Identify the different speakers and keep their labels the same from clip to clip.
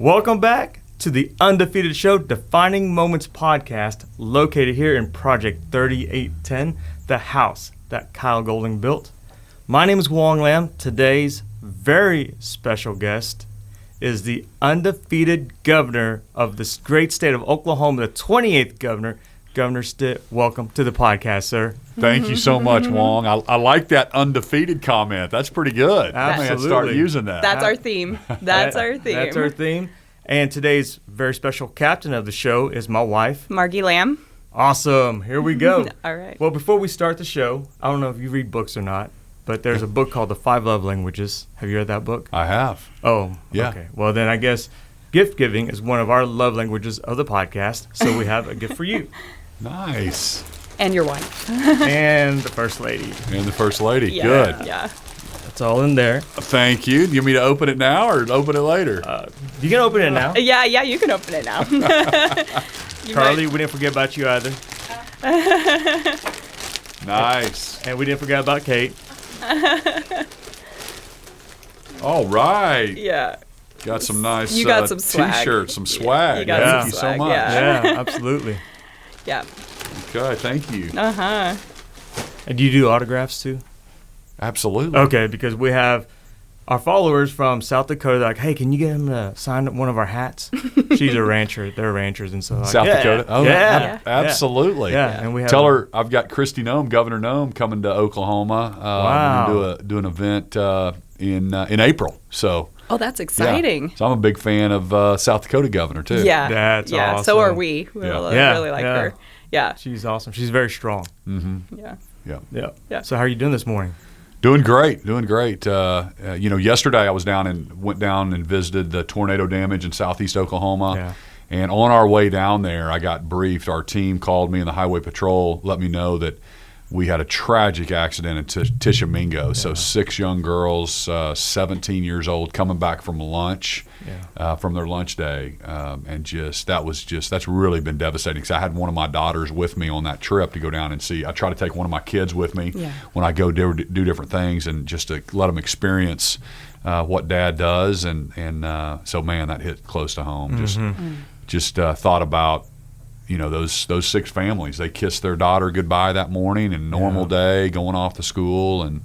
Speaker 1: Welcome back to the Undefeated Show, Defining Moments podcast, located here in Project 3810, the house that Kyle Golding built. My name is Wong Lam. Today's very special guest is the undefeated governor of this great state of Oklahoma, the 28th governor, Governor Stitt. Welcome to the podcast, sir.
Speaker 2: Thank you so much, Wong. I like that undefeated comment. That's pretty good.
Speaker 1: Absolutely.
Speaker 2: I'm going to start using that.
Speaker 3: That's our theme. That's our theme.
Speaker 1: That's our theme. And today's very special captain of the show is my wife,
Speaker 3: Margie Lamb.
Speaker 1: Awesome. Here we go.
Speaker 3: All right.
Speaker 1: Well, before we start the show, I don't know if you read books or not, but there's a book called The 5 Love Languages. Have you read that book?
Speaker 2: I have.
Speaker 1: Oh,
Speaker 2: yeah.
Speaker 1: Okay. Well, then I guess gift giving is one of our love languages of the podcast, so we have a gift for you.
Speaker 2: Nice.
Speaker 3: And your wife.
Speaker 1: And the First Lady.
Speaker 2: And the First Lady.
Speaker 3: Yeah,
Speaker 2: Good.
Speaker 3: Yeah.
Speaker 1: It's all in there.
Speaker 2: Thank you. Do you want me to open it now or open it later?
Speaker 1: You can open it now.
Speaker 3: Yeah, you can open it now.
Speaker 1: Carly, we didn't forget about you either.
Speaker 2: Nice.
Speaker 1: And we didn't forget about Kate.
Speaker 2: All right.
Speaker 3: Yeah.
Speaker 2: Got some nice
Speaker 3: You got some swag.
Speaker 2: T-shirts, some swag.
Speaker 3: You got
Speaker 2: Thank
Speaker 3: some
Speaker 2: you so
Speaker 3: swag,
Speaker 2: much.
Speaker 3: yeah.
Speaker 1: Yeah, absolutely.
Speaker 3: Yeah.
Speaker 2: Okay, thank you.
Speaker 3: Uh-huh.
Speaker 1: And do you do autographs too?
Speaker 2: Absolutely.
Speaker 1: Okay, because we have our followers from South Dakota. They're like, hey, can you get him to sign one of our hats? She's a rancher. They're ranchers, and so like,
Speaker 2: South Dakota? Oh,
Speaker 1: yeah.
Speaker 2: Absolutely.
Speaker 1: Yeah, and we have
Speaker 2: Tell her I've got Kristi Noem, Governor Noem, coming to Oklahoma.
Speaker 1: Wow.
Speaker 2: We're gonna do an event in April. So.
Speaker 3: Oh, that's exciting.
Speaker 2: Yeah. So I'm a big fan of South Dakota governor too.
Speaker 3: Yeah.
Speaker 1: That's
Speaker 3: yeah.
Speaker 1: awesome.
Speaker 3: So are we. We
Speaker 2: Yeah.
Speaker 3: really like her. Yeah.
Speaker 1: She's awesome. She's very strong.
Speaker 2: Mm-hmm.
Speaker 3: Yeah.
Speaker 2: Yeah.
Speaker 3: Yeah.
Speaker 1: So how are you doing this morning?
Speaker 2: Doing great. Yesterday I went down and visited the tornado damage in southeast Oklahoma.
Speaker 1: Yeah.
Speaker 2: And on our way down there, I got briefed. Our team called me, and the Highway Patrol let me know that we had a tragic accident in Tishomingo. Yeah. So 6 young girls, 17 years old, coming back from lunch, from their lunch day, and that's really been devastating. Because I had one of my daughters with me on that trip to go down and see. I try to take one of my kids with me when I go do different things, and just to let them experience what Dad does. And so man, that hit close to home.
Speaker 1: Mm-hmm.
Speaker 2: Just thought about. Those 6 families, they kissed their daughter goodbye that morning, and normal day going off to school, and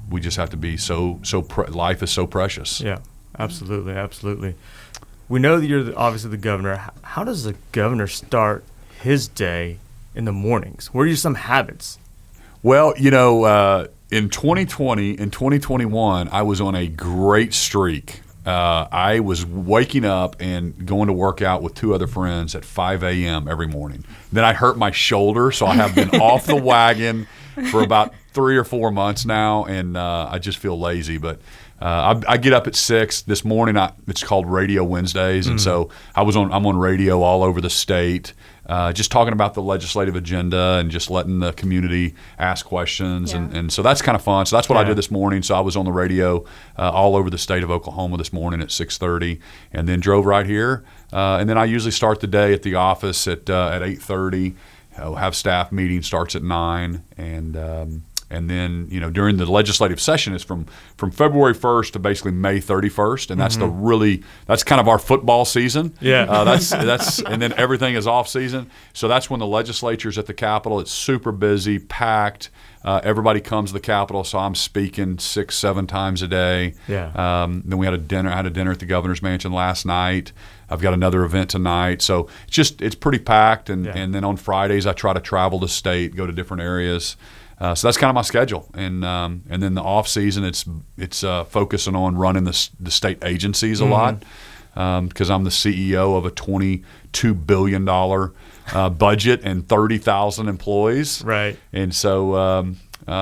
Speaker 2: we just have to be life is so precious.
Speaker 1: Yeah, absolutely. We know that you're obviously the governor. How does the governor start his day in the mornings? What are some habits?
Speaker 2: Well, in 2020 and 2021, I was on a great streak. I was waking up and going to work out with 2 other friends at 5 a.m. every morning. Then I hurt my shoulder, so I have been off the wagon for about 3 or 4 months now, and I just feel lazy. But I get up at 6 this morning. It's called Radio Wednesdays, and so I'm on radio all over the state. Just talking about the legislative agenda and just letting the community ask questions. And so that's kind of fun. So that's what I did this morning. So I was on the radio all over the state of Oklahoma this morning at 6:30, and then drove right here. And then I usually start the day at the office at 8:30. Have staff meeting, starts at 9, and then, during the legislative session, it's from February 1st to basically May 31st, and that's kind of our football season.
Speaker 1: Yeah.
Speaker 2: And then everything is off season. So that's when the legislature's at the Capitol. It's super busy, packed. Everybody comes to the Capitol, so I'm speaking 6-7 times a day.
Speaker 1: Yeah.
Speaker 2: Then we had a dinner. I had a dinner at the Governor's Mansion last night. I've got another event tonight. So it's pretty packed, and then on Fridays I try to travel the state, go to different areas. So that's kind of my schedule, and then the off season, it's focusing on running the state agencies a lot, because I'm the CEO of a $22 billion budget and 30,000 employees.
Speaker 1: Right.
Speaker 2: And so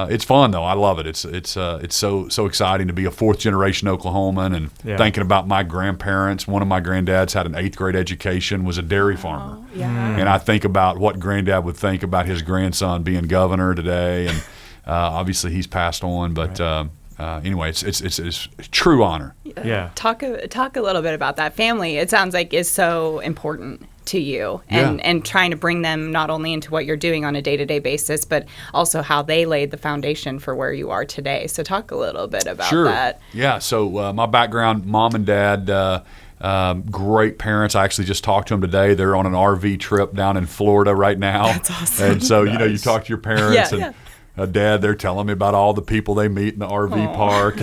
Speaker 2: it's fun though. I love it. It's so exciting to be a 4th generation Oklahoman, and thinking about my grandparents. One of my granddads had an 8th grade education, was a dairy farmer. And I think about what Granddad would think about his grandson being governor today, and obviously he's passed on, but anyway, it's a true honor.
Speaker 1: Yeah.
Speaker 3: Talk a little bit about that. Family, it sounds like, is so important to you, and trying to bring them not only into what you're doing on a day-to-day basis, but also how they laid the foundation for where you are today. So talk a little bit about that.
Speaker 2: Yeah, so my background, mom and dad, Great parents. I actually just talked to them today. They're on an RV trip down in Florida right now.
Speaker 3: That's awesome.
Speaker 2: And so, you talk to your parents
Speaker 3: Yeah.
Speaker 2: Dad, they're telling me about all the people they meet in the RV park.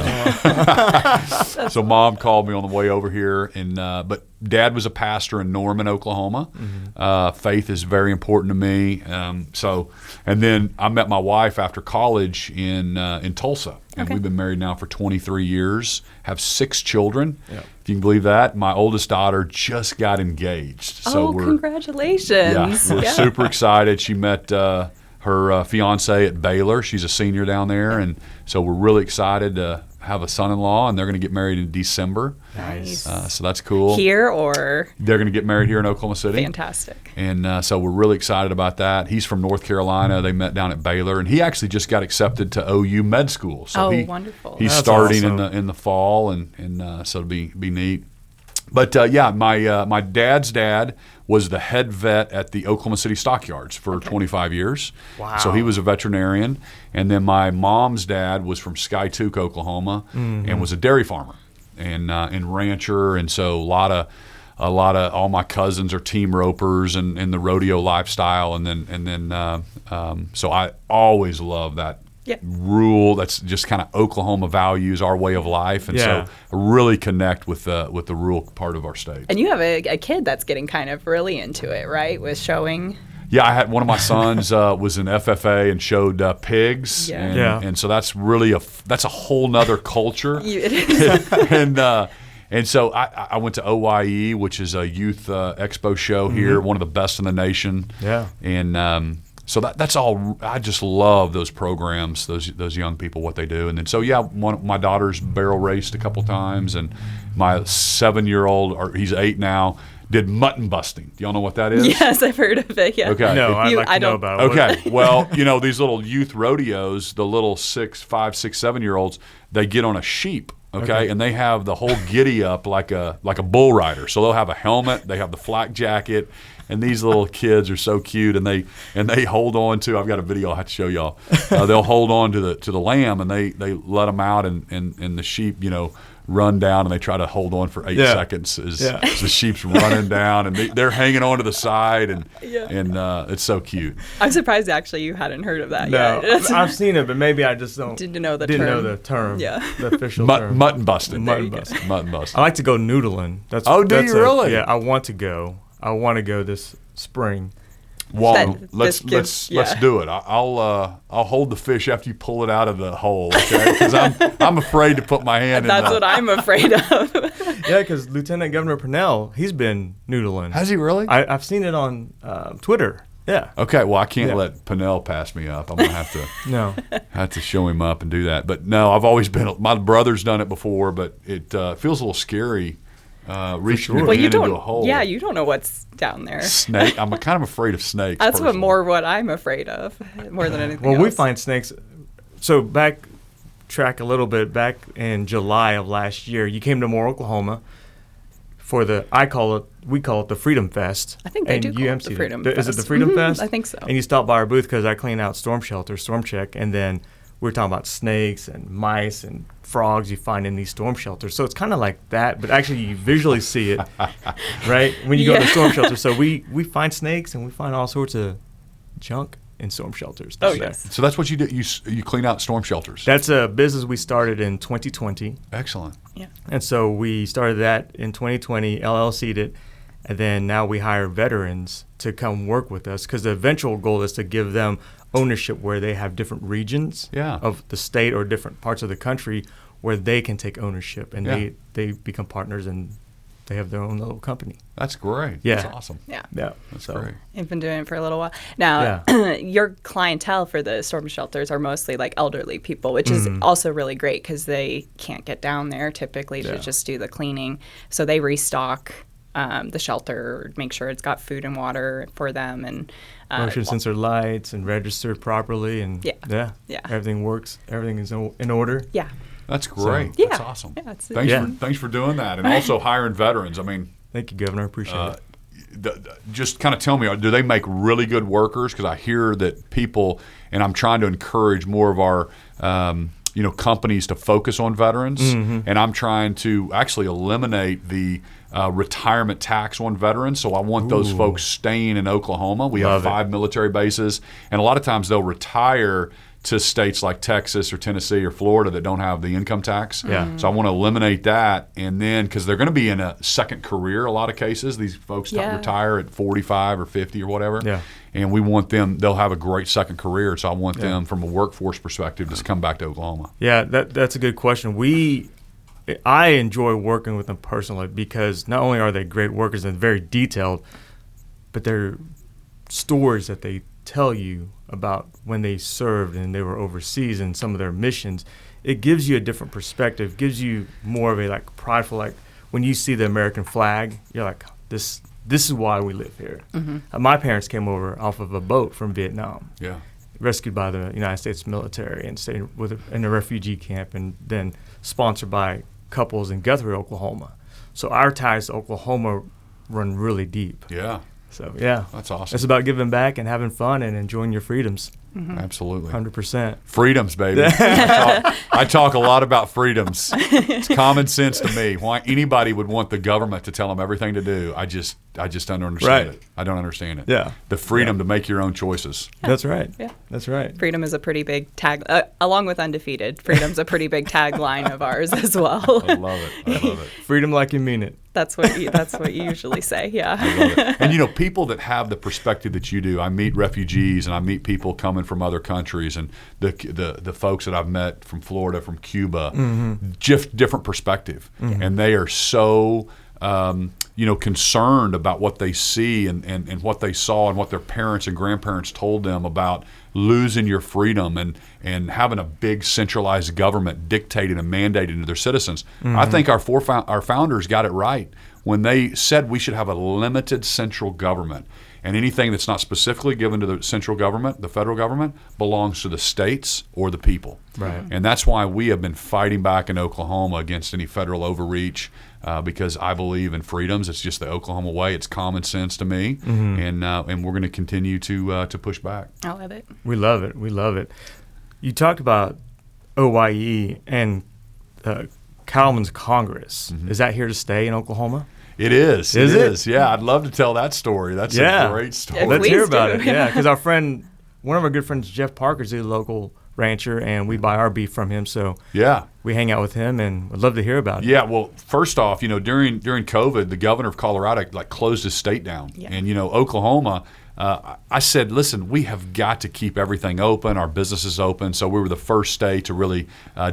Speaker 2: So Mom called me on the way over here, and but Dad was a pastor in Norman, Oklahoma. Faith is very important to me. And then I met my wife after college in Tulsa, and we've been married now for 23 years. Have 6 children.
Speaker 1: Yeah.
Speaker 2: If you can believe that. My oldest daughter just got engaged. So
Speaker 3: Congratulations!
Speaker 2: we're super excited. She met her fiance at Baylor. She's a senior down there, and so we're really excited to have a son-in-law, and they're going to get married in December.
Speaker 3: Nice.
Speaker 2: So that's cool.
Speaker 3: Here or?
Speaker 2: They're going to get married here in Oklahoma City.
Speaker 3: Fantastic.
Speaker 2: And so we're really excited about that. He's from North Carolina. They met down at Baylor, and he actually just got accepted to OU Med School. So
Speaker 3: wonderful.
Speaker 2: He's
Speaker 1: That's
Speaker 2: starting
Speaker 1: awesome.
Speaker 2: in the fall, and so it'll be neat. But my dad's dad was the head vet at the Oklahoma City Stockyards for 25 years.
Speaker 1: Wow.
Speaker 2: So he was a veterinarian. And then my mom's dad was from Skytook, Oklahoma, and was a dairy farmer and rancher. And so a lot of all my cousins are team ropers and the rodeo lifestyle. And then so I always love that.
Speaker 3: Yeah.
Speaker 2: Rule that's just kind of Oklahoma values, our way of life, and so I really connect with the rural part of our state.
Speaker 3: And you have a kid that's getting kind of really into it, right? With showing.
Speaker 2: Yeah, I had one of my sons was in FFA and showed pigs, and so that's really that's a whole nother culture.
Speaker 3: It is.
Speaker 2: And so I went to OYE, which is a youth expo show here, one of the best in the nation.
Speaker 1: Yeah,
Speaker 2: and so that's all. I just love those programs, those young people, what they do. And then so my daughter's barrel raced a couple times, and my 7-year-old, or he's 8 now, did mutton busting. Do y'all know what that is?
Speaker 3: Yes, I've heard of it. Yeah.
Speaker 2: Okay.
Speaker 1: no, I'd like to know about it.
Speaker 2: Okay. Well, these little youth rodeos, the little 5, 6, 7-year-olds, they get on a sheep. Okay, and they have the whole giddy up like a bull rider. So they'll have a helmet, they have the flak jacket, and these little kids are so cute, and they hold on to. I've got a video I'll have to show y'all. They'll hold on to the lamb, and they let them out, and the sheep run down, and they try to hold on for 8 seconds as the sheep's running down, and they're hanging on to the side, and it's so cute.
Speaker 3: I'm surprised actually you hadn't heard of that
Speaker 1: No,
Speaker 3: yet.
Speaker 1: I've seen it, but maybe I just
Speaker 3: Didn't know the
Speaker 1: didn't
Speaker 3: term.
Speaker 1: know the term.
Speaker 3: Yeah.
Speaker 1: The official term.
Speaker 2: Mutton busting.
Speaker 1: Mutton busting.
Speaker 2: Mutton busting.
Speaker 1: I like to go noodling.
Speaker 2: Do you really?
Speaker 1: Yeah, I want to go. I want to go this spring.
Speaker 2: Well, let's
Speaker 3: gives-
Speaker 2: do it. I'll hold the fish after you pull it out of the hole, okay? Because I'm afraid to put my hand in.
Speaker 3: That's what I'm afraid of.
Speaker 1: Yeah, because Lieutenant Governor Purnell, he's been noodling.
Speaker 2: Has he really?
Speaker 1: I've seen it on Twitter. Yeah.
Speaker 2: Okay, well I can't let Purnell pass me up. I'm gonna have to show him up and do that. But no, I've always been. My brother's done it before, but it feels a little scary. Reaching your
Speaker 3: Well, you
Speaker 2: hand into
Speaker 3: don't.
Speaker 2: a hole.
Speaker 3: Yeah, you don't know what's down there.
Speaker 2: Snake. I'm kind of afraid of snakes.
Speaker 3: That's
Speaker 2: personally.
Speaker 3: what I'm afraid of more than anything
Speaker 1: Well,
Speaker 3: else.
Speaker 1: we find snakes. So backtrack a little bit. Back in July of last year, you came to Moore, Oklahoma, for we call it the Freedom Fest.
Speaker 3: I think they
Speaker 1: and
Speaker 3: do
Speaker 1: you
Speaker 3: call it the
Speaker 1: emceed
Speaker 3: Freedom
Speaker 1: Is it
Speaker 3: Fest.
Speaker 1: the Freedom
Speaker 3: Mhm,
Speaker 1: Fest?
Speaker 3: I think so.
Speaker 1: And you stopped by our booth because I clean out storm shelters, storm check, and then we were talking about snakes and mice and frogs you find in these storm shelters. So it's kind of like that, but actually you visually see it, right? When you go to the storm shelter. So we find snakes and we find all sorts of junk in storm shelters.
Speaker 3: Oh,
Speaker 1: down there.
Speaker 3: yes.
Speaker 2: So that's what you do. You clean out storm shelters.
Speaker 1: That's a business we started in 2020.
Speaker 2: Excellent.
Speaker 3: Yeah.
Speaker 1: And so we started that in 2020, LLC'd it, and then now we hire veterans to come work with us because the eventual goal is to give them ownership where they have different regions of the state or different parts of the country where they can take ownership and they become partners and they have their own little company.
Speaker 2: That's great.
Speaker 1: Yeah.
Speaker 2: That's awesome.
Speaker 3: Yeah.
Speaker 1: Yeah.
Speaker 2: That's
Speaker 1: So,
Speaker 2: great.
Speaker 3: You've been doing it for a little while. Now, your clientele for the storm shelters are mostly like elderly people, which is also really great because they can't get down there typically to just do the cleaning. So they restock the shelter, make sure it's got food and water for them, and
Speaker 1: motion sensor lights and registered properly, and everything works. Everything is in order.
Speaker 3: Yeah.
Speaker 2: That's great.
Speaker 3: Yeah.
Speaker 2: That's awesome.
Speaker 3: Yeah, it's-
Speaker 2: Thanks for doing that, and also hiring veterans. I mean,
Speaker 1: Thank you, Governor. Appreciate it.
Speaker 2: Just kind of tell me, do they make really good workers? Because I hear that people, and I'm trying to encourage more of our companies to focus on veterans, and I'm trying to actually eliminate the retirement tax on veterans. So I want those folks staying in Oklahoma. We have 5 military bases, and a lot of times they'll retire to states like Texas or Tennessee or Florida that don't have the income tax.
Speaker 1: Yeah.
Speaker 2: So I want to eliminate that, and then because they're going to be in a second career, a lot of cases, these folks retire at 45 or 50 or whatever.
Speaker 1: Yeah.
Speaker 2: And we want them, they'll have a great second career. So I want them from a workforce perspective to come back to Oklahoma.
Speaker 1: Yeah, that's a good question. I enjoy working with them personally because not only are they great workers and very detailed, but they're stories that they tell you about when they served and they were overseas and some of their missions. It gives you a different perspective, gives you more of a like prideful, like when you see the American flag, you're like, this is why we live here. My parents came over off of a boat from Vietnam.
Speaker 2: Yeah.
Speaker 1: Rescued by the United States military and stayed in a refugee camp, and then sponsored by couples in Guthrie, Oklahoma. So our ties to Oklahoma run really deep.
Speaker 2: Yeah.
Speaker 1: So, yeah.
Speaker 2: That's awesome.
Speaker 1: It's about giving back and having fun and enjoying your freedoms.
Speaker 2: Absolutely.
Speaker 1: 100%.
Speaker 2: Freedoms, baby. I talk a lot about freedoms. It's common sense to me. Why anybody would want the government to tell them everything to do, I just don't understand it. I don't understand it.
Speaker 1: Yeah.
Speaker 2: The freedom to make your own choices.
Speaker 1: That's right.
Speaker 3: Yeah.
Speaker 1: That's right.
Speaker 3: Freedom is a pretty big tag, along with Undefeated. Freedom's a pretty big tagline of ours as well.
Speaker 2: I love it.
Speaker 1: Freedom like you mean it.
Speaker 3: That's what you usually say. Yeah.
Speaker 2: I love it. And people that have the perspective that you do, I meet refugees and I meet people coming from other countries, and the folks that I've met from Florida, from Cuba, just different perspective, and they are so concerned about what they see and what they saw and what their parents and grandparents told them about losing your freedom and having a big centralized government dictating and mandating to their citizens. I think our founders got it right when they said we should have a limited central government, and anything that's not specifically given to the central government, the federal government, belongs to the states or the people.
Speaker 1: Right.
Speaker 2: And that's why we have been fighting back in Oklahoma against any federal overreach, because I believe in freedoms. It's just the Oklahoma way. It's common sense to me, and we're going to continue to push back.
Speaker 3: I love it.
Speaker 1: We love it. We love it. You talked about OYE and Kalman's Congress. Is that here to stay in Oklahoma?
Speaker 2: It is.
Speaker 1: Is
Speaker 2: it
Speaker 1: it?
Speaker 2: is. Yeah, I'd love to tell that story. That's a great story.
Speaker 3: Yeah,
Speaker 1: Let's hear
Speaker 3: please
Speaker 1: about
Speaker 3: do.
Speaker 1: it. Yeah, because one of our good friends, Jeff Parker, is a local rancher, and we buy our beef from him. So
Speaker 2: Yeah.
Speaker 1: we hang out with him, and would love to hear about it.
Speaker 2: Yeah, well, first off, during COVID, the governor of Colorado closed his state down, and Oklahoma. I said, listen, we have got to keep everything open, our businesses open. So we were the first state to really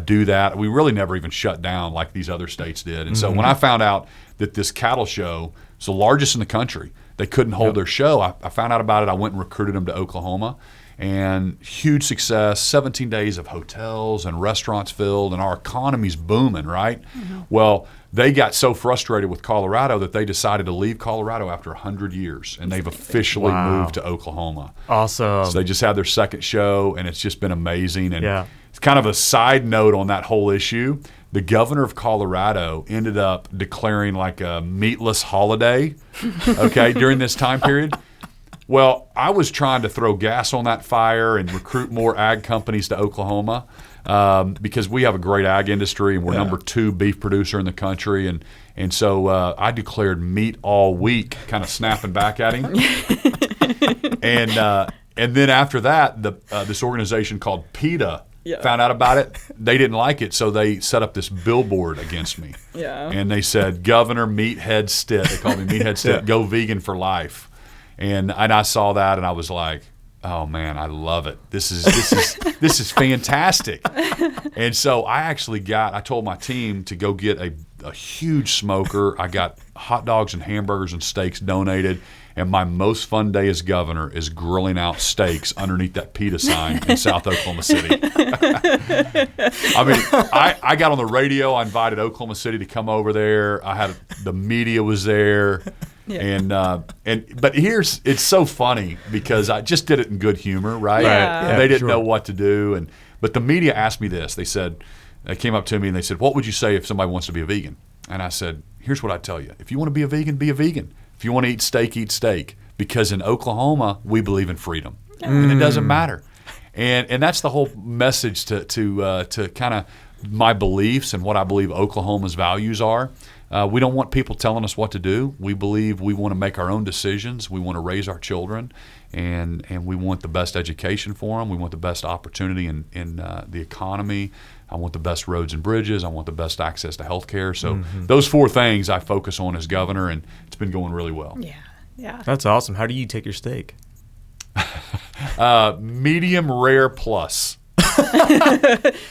Speaker 2: do that. We really never even shut down like these other states did. And so when I found out that this cattle show was the largest in the country, they couldn't hold their show. I found out about it. I went and recruited them to Oklahoma. And huge success, 17 days of hotels and restaurants filled, and our economy's booming, right? Well, they got so frustrated with Colorado that they decided to leave Colorado after 100 years, and they've officially moved to Oklahoma.
Speaker 1: Awesome.
Speaker 2: So they just had their second show, and it's just been amazing. And
Speaker 1: Yeah.
Speaker 2: it's kind of a side note on that whole issue. The governor of Colorado ended up declaring like a meatless holiday, during this time period. Well, I was trying to throw gas on that fire and recruit more ag companies to Oklahoma, because we have a great ag industry, and we're number 2 beef producer in the country. And so I declared meat all week, kind of snapping back at him. And then after that, this organization called PETA found out about it. They didn't like it, so they set up this billboard against me.
Speaker 3: Yeah.
Speaker 2: And they said, Governor Meathead Stitt, they called me Meathead Stitt, go vegan for life. And I saw that, and I was like, oh man, I love it. This is fantastic. And so I told my team to go get a huge smoker. I got hot dogs and hamburgers and steaks donated. And my most fun day as governor is grilling out steaks underneath that PETA sign in South Oklahoma City. I mean, I got on the radio. I invited Oklahoma City to come over there. The media was there. Yeah. But it's so funny because I just did it in good humor, right?
Speaker 3: Yeah.
Speaker 2: And they didn't know what to do, but the media asked me this. They came up to me and they said, "What would you say if somebody wants to be a vegan?" And I said, "Here's what I'd tell you: if you want to be a vegan, be a vegan. If you want to eat steak, because in Oklahoma we believe in freedom, and it doesn't matter." And that's the whole message to kind of my beliefs and what I believe Oklahoma's values are. We don't want people telling us what to do. We believe we want to make our own decisions. We want to raise our children, and we want the best education for them. We want the best opportunity in the economy. I want the best roads and bridges. I want the best access to health care. So those 4 things I focus on as governor, and it's been going really well.
Speaker 3: Yeah.
Speaker 1: That's awesome. How do you take your steak?
Speaker 2: Medium rare plus.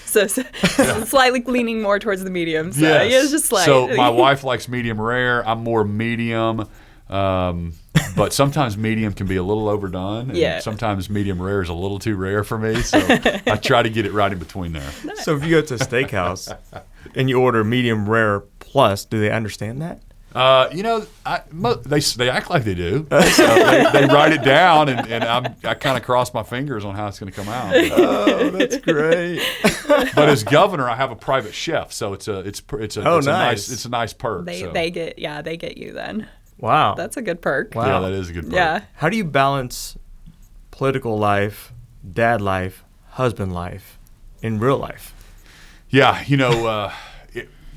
Speaker 3: So slightly leaning more towards the medium. So
Speaker 2: Yes.
Speaker 3: yeah, it's just slight.
Speaker 2: So my wife likes medium rare. I'm more medium. But sometimes medium can be a little overdone. And sometimes medium rare is a little too rare for me. So I try to get it right in between there.
Speaker 1: So if you go to a steakhouse and you order medium rare plus, do they understand that?
Speaker 2: They act like they do. So they write it down, and I kind of cross my fingers on how it's going to come out.
Speaker 1: Oh, that's great.
Speaker 2: But as governor, I have a private chef, so it's a nice perk.
Speaker 3: They get you then.
Speaker 1: Wow.
Speaker 3: That's a good perk.
Speaker 1: Wow.
Speaker 2: Yeah, that is a good perk.
Speaker 3: Yeah.
Speaker 1: How do you balance political life, dad life, husband life, in real life?
Speaker 2: Yeah,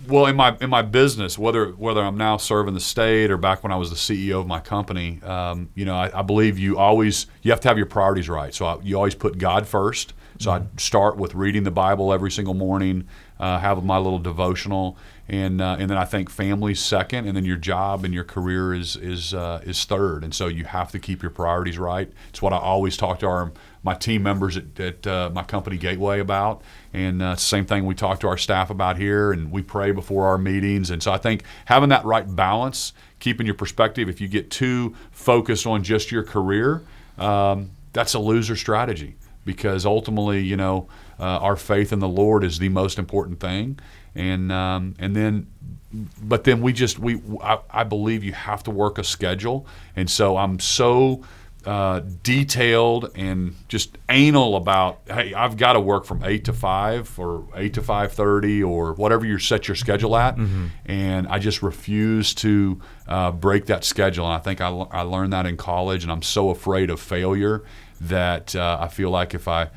Speaker 2: well, in my business, whether I'm now serving the state or back when I was the CEO of my company, I believe you have to have your priorities right. So you always put God first. So I start with reading the Bible every single morning, have my little devotional, and then I think family's second, and then your job and your career is third. And so you have to keep your priorities right. It's what I always talk to my team members at my company Gateway about, and it's the same thing we talk to our staff about here, and we pray before our meetings. And so I think having that right balance, keeping your perspective, if you get too focused on just your career, that's a loser strategy, because ultimately, our faith in the Lord is the most important thing. I believe you have to work a schedule, and so I'm so detailed and just anal about, hey, I've got to work from 8 to 5 or 8 to 5:30 or whatever you set your schedule at, and I just refuse to break that schedule. And I think I learned that in college, and I'm so afraid of failure that I feel like if I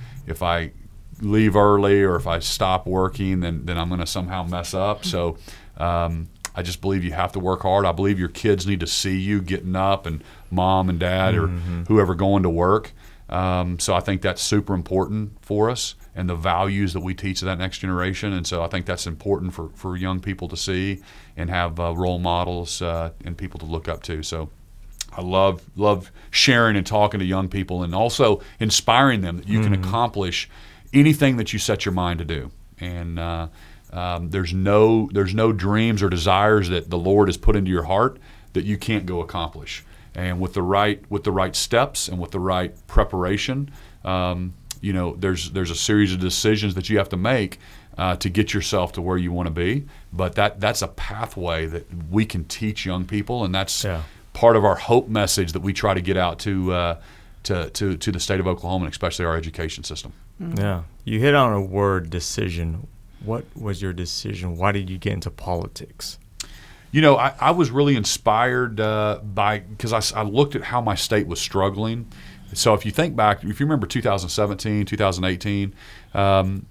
Speaker 2: leave early or if I stop working, then I'm going to somehow mess up. So I just believe you have to work hard. I believe your kids need to see you getting up, and mom and dad or whoever going to work. So I think that's super important for us, and the values that we teach to that next generation. And so I think that's important for young people to see and have role models and people to look up to. So I love sharing and talking to young people, and also inspiring them that you can accomplish anything that you set your mind to do. And there's no dreams or desires that the Lord has put into your heart that you can't go accomplish. And with the right steps and with the right preparation, there's a series of decisions that you have to make to get yourself to where you want to be. But that's a pathway that we can teach young people, and that's part of our hope message that we try to get out to the state of Oklahoma, and especially our education system.
Speaker 1: Yeah, you hit on a word, decision. What was your decision? Why did you get into politics?
Speaker 2: I was really inspired because I looked at how my state was struggling. So if you think back, if you remember 2017, 2018,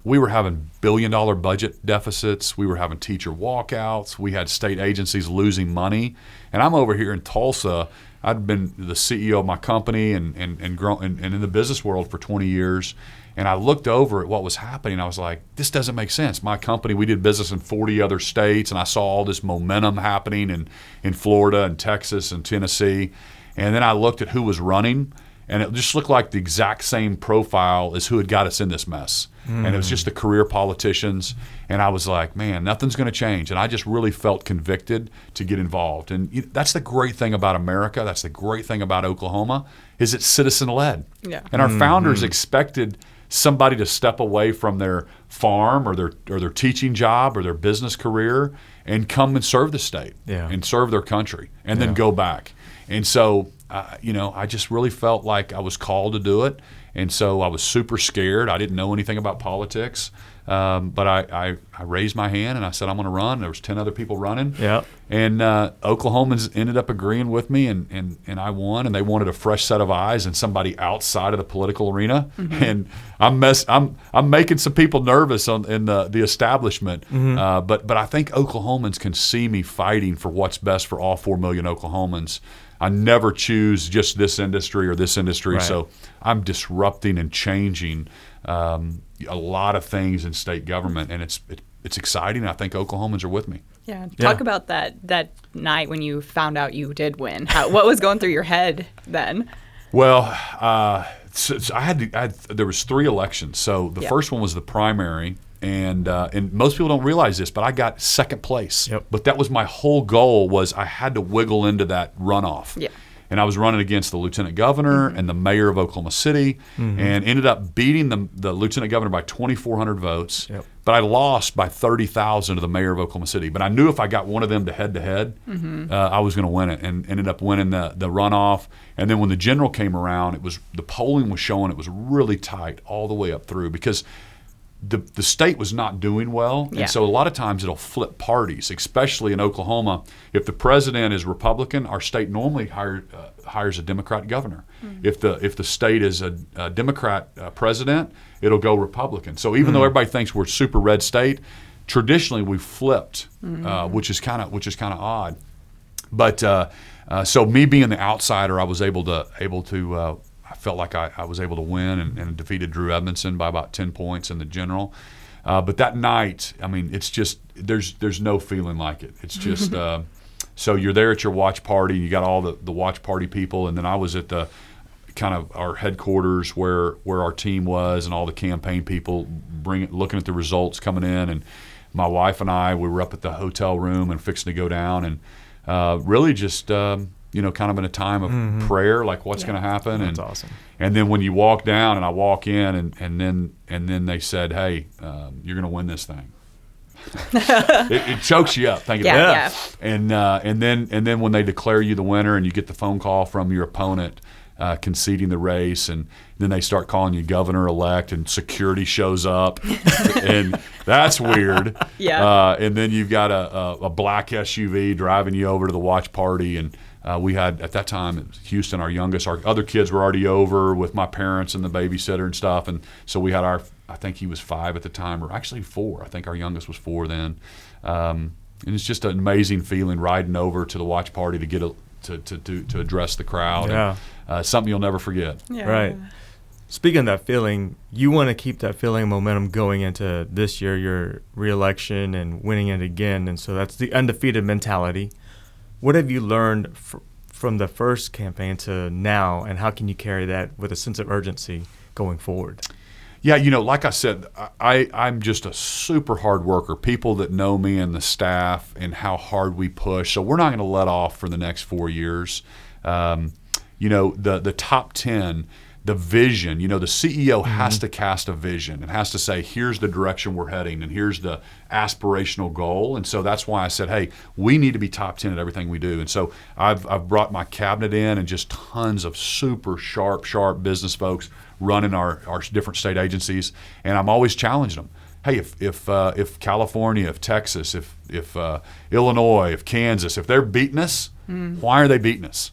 Speaker 2: we were having billion-dollar budget deficits. We were having teacher walkouts. We had state agencies losing money. And I'm over here in Tulsa. I'd been the CEO of my company and grown and in the business world for 20 years. And I looked over at what was happening. I was like, this doesn't make sense. My company, we did business in 40 other states, and I saw all this momentum happening in Florida and Texas and Tennessee. And then I looked at who was running, and it just looked like the exact same profile as who had got us in this mess. And it was just the career politicians. And I was like, man, nothing's going to change. And I just really felt convicted to get involved. And that's the great thing about America. That's the great thing about Oklahoma, is it's citizen-led.
Speaker 3: Yeah.
Speaker 2: And our founders expected somebody to step away from their farm or their teaching job or their business career and come and serve the state and serve their country and then go back. And so I just really felt like I was called to do it. And so I was super scared. I didn't know anything about politics. But I raised my hand and I said, I'm going to run. There was 10 other people running.
Speaker 1: Yeah.
Speaker 2: And Oklahomans ended up agreeing with me, and I won. And they wanted a fresh set of eyes and somebody outside of the political arena. And I'm making some people nervous in the establishment. But I think Oklahomans can see me fighting for what's best for all 4 million Oklahomans. I never choose just this industry or this industry.
Speaker 1: Right.
Speaker 2: So I'm disrupting and changing a lot of things in state government, and it's exciting. I think Oklahomans are with me.
Speaker 3: Yeah. Talk about that night when you found out you did win. What was going through your head then?
Speaker 2: Well, so there was 3 elections. So the first one was the primary, and most people don't realize this, but I got second place.
Speaker 1: Yep.
Speaker 2: But that was my whole goal, was I had to wiggle into that runoff.
Speaker 3: Yeah.
Speaker 2: And I was running against the lieutenant governor and the mayor of Oklahoma City, and ended up beating the lieutenant governor by 2,400 votes.
Speaker 1: Yep.
Speaker 2: But I lost by 30,000 to the mayor of Oklahoma City. But I knew if I got one of them to head-to-head, I was going to win it, and ended up winning the runoff. And then when the general came around, the polling was showing it was really tight all the way up through, because the state was not doing well, and so a lot of times it'll flip parties, especially in Oklahoma. If the president is Republican, our state normally hires a Democrat governor. If the state is a Democrat president, it'll go Republican. So even though everybody thinks we're a super red state, traditionally we've flipped, which is kind of odd. But so me being the outsider, I was able to. I felt like I was able to win and defeated Drew Edmondson by about 10 points in the general. But that night, I mean, it's just there's no feeling like it. It's just so you're there at your watch party. You got all the watch party people, and then I was at the kind of our headquarters where our team was, and all the campaign people looking at the results coming in. And my wife and we were up at the hotel room and fixing to go down, and really just. Kind of in a time of prayer, like what's going to happen.
Speaker 1: That's awesome.
Speaker 2: And then when you walk down, and I walk in, and then they said, "Hey, you're going to win this thing." it chokes you up thinking about it. And then when they declare you the winner, and you get the phone call from your opponent conceding the race, and then they start calling you governor-elect, and security shows up, and that's weird. And then you've got a black SUV driving you over to the watch party, and we had, at that time, it was Houston, our youngest. Our other kids were already over with my parents and the babysitter and stuff. And so we had I think he was 5 at the time, or actually 4. I think our youngest was 4 then. And it's just an amazing feeling riding over to the watch party to get to address the crowd.
Speaker 1: Yeah.
Speaker 2: And, something you'll never forget.
Speaker 3: Yeah.
Speaker 1: Right. Speaking of that feeling, you want to keep that feeling of momentum going into this year, your re-election and winning it again. And so that's the undefeated mentality. What have you learned from the first campaign to now, and how can you carry that with a sense of urgency going forward?
Speaker 2: Yeah, like I said, I'm just a super hard worker. People that know me and the staff and how hard we push. So we're not going to let off for the next 4 years. The top 10, the vision, the CEO has to cast a vision and has to say, here's the direction we're heading, and here's the aspirational goal. And so that's why I said, hey, we need to be top 10 at everything we do. And so I've brought my cabinet in, and just tons of super sharp business folks running our different state agencies. And I'm always challenging them. Hey, if California, if Texas, if Illinois, if Kansas, if they're beating us, why are they beating us?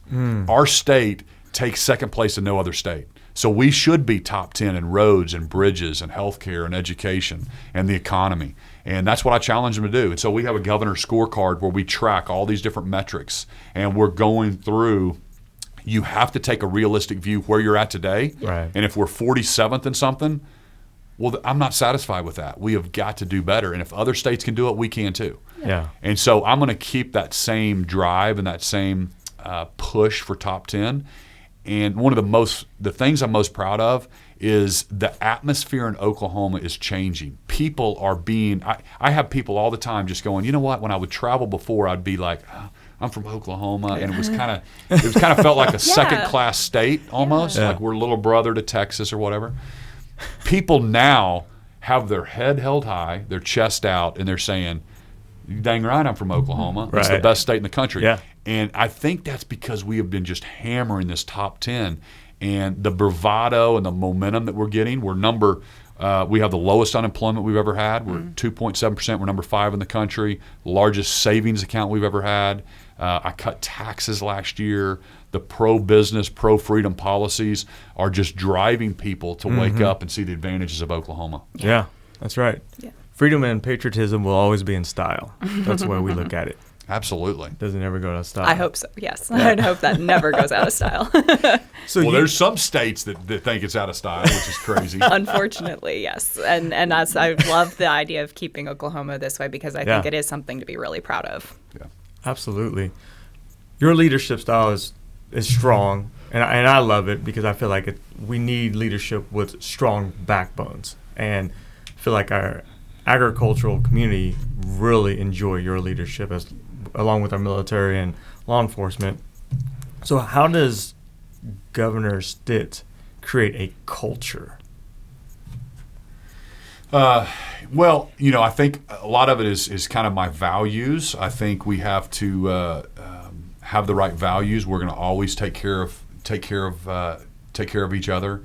Speaker 2: Our state takes second place in no other state. So we should be top 10 in roads and bridges and healthcare and education and the economy. And that's what I challenge them to do. And so we have a governor's scorecard where we track all these different metrics, and we're going through. You have to take a realistic view where you're at today.
Speaker 1: Right.
Speaker 2: And if we're 47th in something, well, I'm not satisfied with that. We have got to do better. And if other states can do it, we can too.
Speaker 1: Yeah.
Speaker 2: And so I'm going to keep that same drive and that same push for top 10. And one of the things I'm most proud of is the atmosphere in Oklahoma is changing. People are I have people all the time just going, you know what, when I would travel before, I'd be like, oh, I'm from Oklahoma, and it was kind of felt like a second-class state almost, like we're little brother to Texas or whatever. People now have their head held high, their chest out, and they're saying, dang right, I'm from Oklahoma. It's the best state in the country.
Speaker 1: Yeah.
Speaker 2: And I think that's because we have been just hammering this top 10. And the bravado and the momentum that we're getting, we have the lowest unemployment we've ever had. We're 2.7%. We're number 5 in the country. Largest savings account we've ever had. I cut taxes last year. The pro-business, pro-freedom policies are just driving people to wake up and see the advantages of Oklahoma.
Speaker 1: Yeah, that's right.
Speaker 3: Yeah.
Speaker 1: Freedom and patriotism will always be in style. That's the way we look at it.
Speaker 2: Absolutely.
Speaker 1: Doesn't ever go out of style.
Speaker 3: I hope so. Yes, I'd hope that never goes out of style.
Speaker 1: So
Speaker 2: there's some states that think it's out of style, which is crazy.
Speaker 3: Unfortunately, yes. And as I love the idea of keeping Oklahoma this way because I think it is something to be really proud of.
Speaker 2: Yeah.
Speaker 1: Absolutely. Your leadership style is strong, and I love it because I feel like we need leadership with strong backbones. And I feel like our agricultural community really enjoy your leadership along with our military and law enforcement. So how does Governor Stitt create a culture?
Speaker 2: Well, I think a lot of it is kind of my values. I think we have to have the right values. We're going to always take care of each other.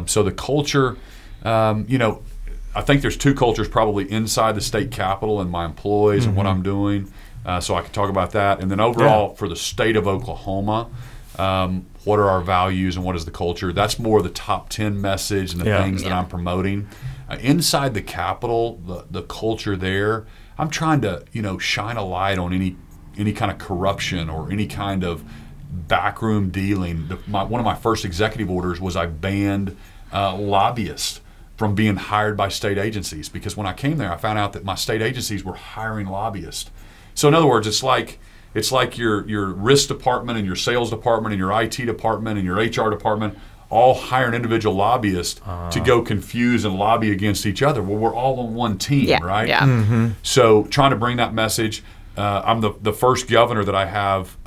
Speaker 2: So the culture, I think there's 2 cultures probably inside the state capitol and my employees and what I'm doing. So I can talk about that. And then overall for the state of Oklahoma, what are our values and what is the culture? That's more the top 10 message and the things that I'm promoting. Inside the Capitol, the culture there, I'm trying to shine a light on any kind of corruption or any kind of backroom dealing. One of my first executive orders was I banned lobbyists from being hired by state agencies, because when I came there, I found out that my state agencies were hiring lobbyists. So in other words, it's like your risk department and your sales department and your IT department and your HR department all hire an individual lobbyist to go confuse and lobby against each other. Well, we're all on one team, right?
Speaker 3: Yeah.
Speaker 2: So trying to bring that message. I'm the first governor that I have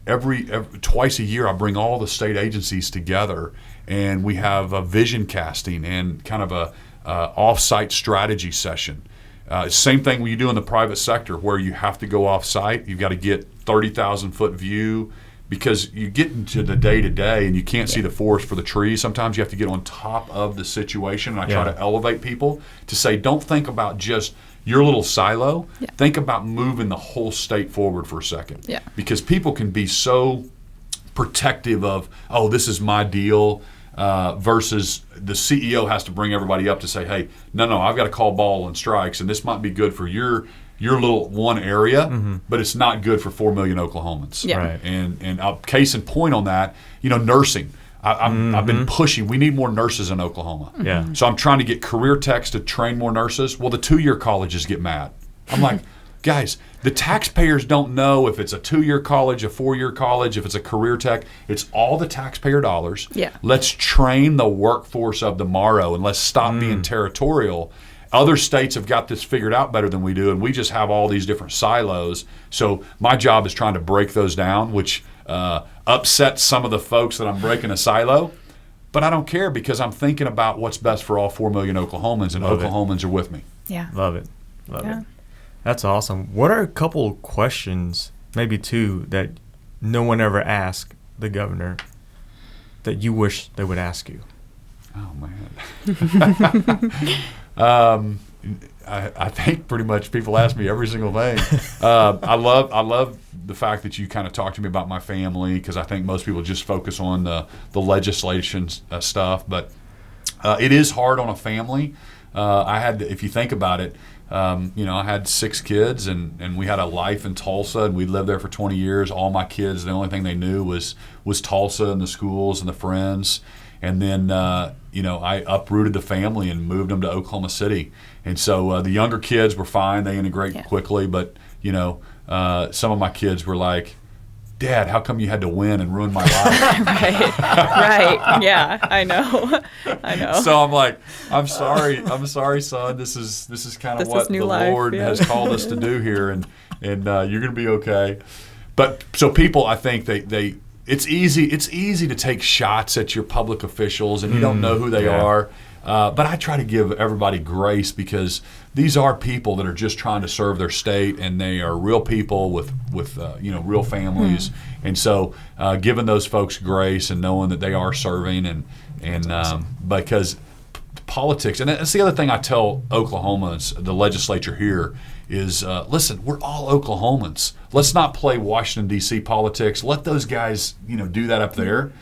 Speaker 2: every twice a year. I bring all the state agencies together, and we have a vision casting and kind of a off-site strategy session. Same thing when you do in the private sector, where you have to go off-site. You've got to get 30,000-foot view, because you get into the day-to-day and you can't see the forest for the trees. Sometimes you have to get on top of the situation, and I try to elevate people to say, don't think about just your little silo. Think about moving the whole state forward for a second. Because people can be so protective of, oh, this is my deal, versus the CEO has to bring everybody up to say, hey, no, I've got to call ball and strikes, and this might be good for your little one area, but it's not good for 4 million Oklahomans.
Speaker 1: Right.
Speaker 2: And case in point on that, nursing. I've been pushing. We need more nurses in Oklahoma.
Speaker 1: Yeah.
Speaker 2: So I'm trying to get career techs to train more nurses. Well, the 2-year colleges get mad. I'm like, guys, the taxpayers don't know if it's a 2-year college, a 4-year college, if it's a career tech. It's all the taxpayer dollars. Let's train the workforce of tomorrow, and let's stop being territorial. Other states have got this figured out better than we do, and we just have all these different silos. So my job is trying to break those down, which upsets some of the folks that I'm breaking a silo. But I don't care, because I'm thinking about what's best for all 4 million Oklahomans, and Oklahomans are with me.
Speaker 1: Love it. Love it. That's awesome. What are a couple questions, maybe 2, that no one ever asked the governor that you wish they would ask you?
Speaker 2: Oh, man. I think pretty much people ask me every single thing. I love the fact that you kind of talk to me about my family, because I think most people just focus on the legislation stuff. But it is hard on a family. If you think about it, I had 6 kids, and we had a life in Tulsa, and we lived there for 20 years. All my kids, the only thing they knew was Tulsa and the schools and the friends. And then, I uprooted the family and moved them to Oklahoma City. And so the younger kids were fine. They integrate quickly. But, some of my kids were like, Dad, how come you had to win and ruin my life?
Speaker 3: Right. Yeah, I know.
Speaker 2: So I'm like, I'm sorry, son. This is kind of what the Lord has called us to do here, and you're going to be okay. But so people, I think it's easy to take shots at your public officials, and you don't know who they are. But I try to give everybody grace because these are people that are just trying to serve their state, and they are real people with real families. And so giving those folks grace and knowing that they are serving and awesome. Because politics, and that's the other thing I tell Oklahomans, the legislature here, is listen, we're all Oklahomans. Let's not play Washington, D.C. politics. Let those guys do that up there.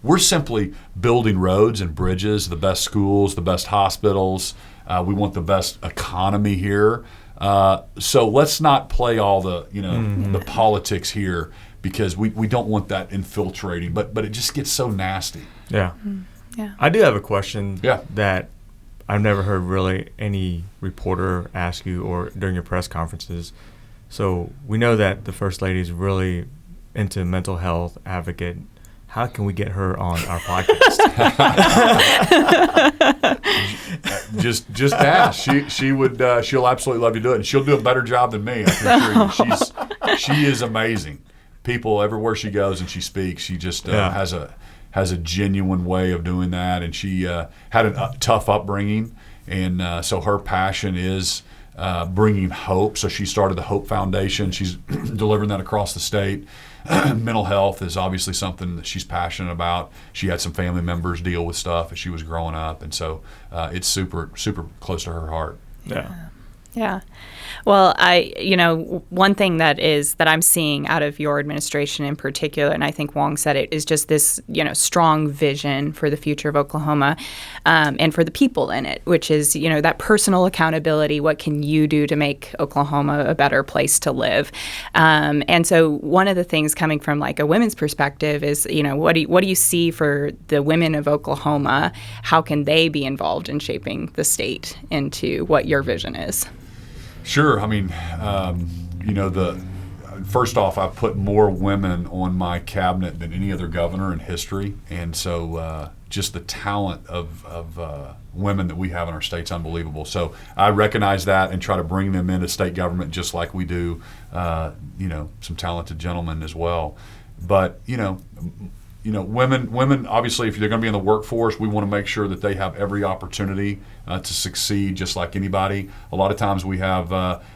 Speaker 2: We're simply building roads and bridges, the best schools, the best hospitals. We want the best economy here. So let's not play all the the politics here, because we don't want that infiltrating. But it just gets so nasty.
Speaker 1: Yeah.
Speaker 3: Yeah.
Speaker 1: I do have a question
Speaker 2: Yeah.
Speaker 1: that I've never heard really any reporter ask you or during your press conferences. So we know that the First Lady is really into mental health advocate. How can we get her on our podcast?
Speaker 2: Just ask. She would. She'll absolutely love to do it, and she'll do a better job than me. I can assure you. She is amazing. People everywhere she goes and she speaks, she just has a genuine way of doing that, and she had a tough upbringing, and so her passion is bringing hope. So she started the Hope Foundation. She's delivering that across the state. Mental health is obviously something that she's passionate about. She had some family members deal with stuff as she was growing up, and so it's super, super close to her heart.
Speaker 3: Yeah. Well, one thing that I'm seeing out of your administration in particular, and I think Wong said it, is just this, strong vision for the future of Oklahoma, and for the people in it, which is, that personal accountability. What can you do to make Oklahoma a better place to live? And so one of the things coming from like a women's perspective is, what do you see for the women of Oklahoma? How can they be involved in shaping the state into what your vision is?
Speaker 2: Sure. I mean, first off, I've put more women on my cabinet than any other governor in history, and so just the talent of women that we have in our state's unbelievable. So I recognize that and try to bring them into state government just like we do, some talented gentlemen as well. But women obviously, if they're going to be in the workforce, we want to make sure that they have every opportunity to succeed just like anybody. A lot of times we have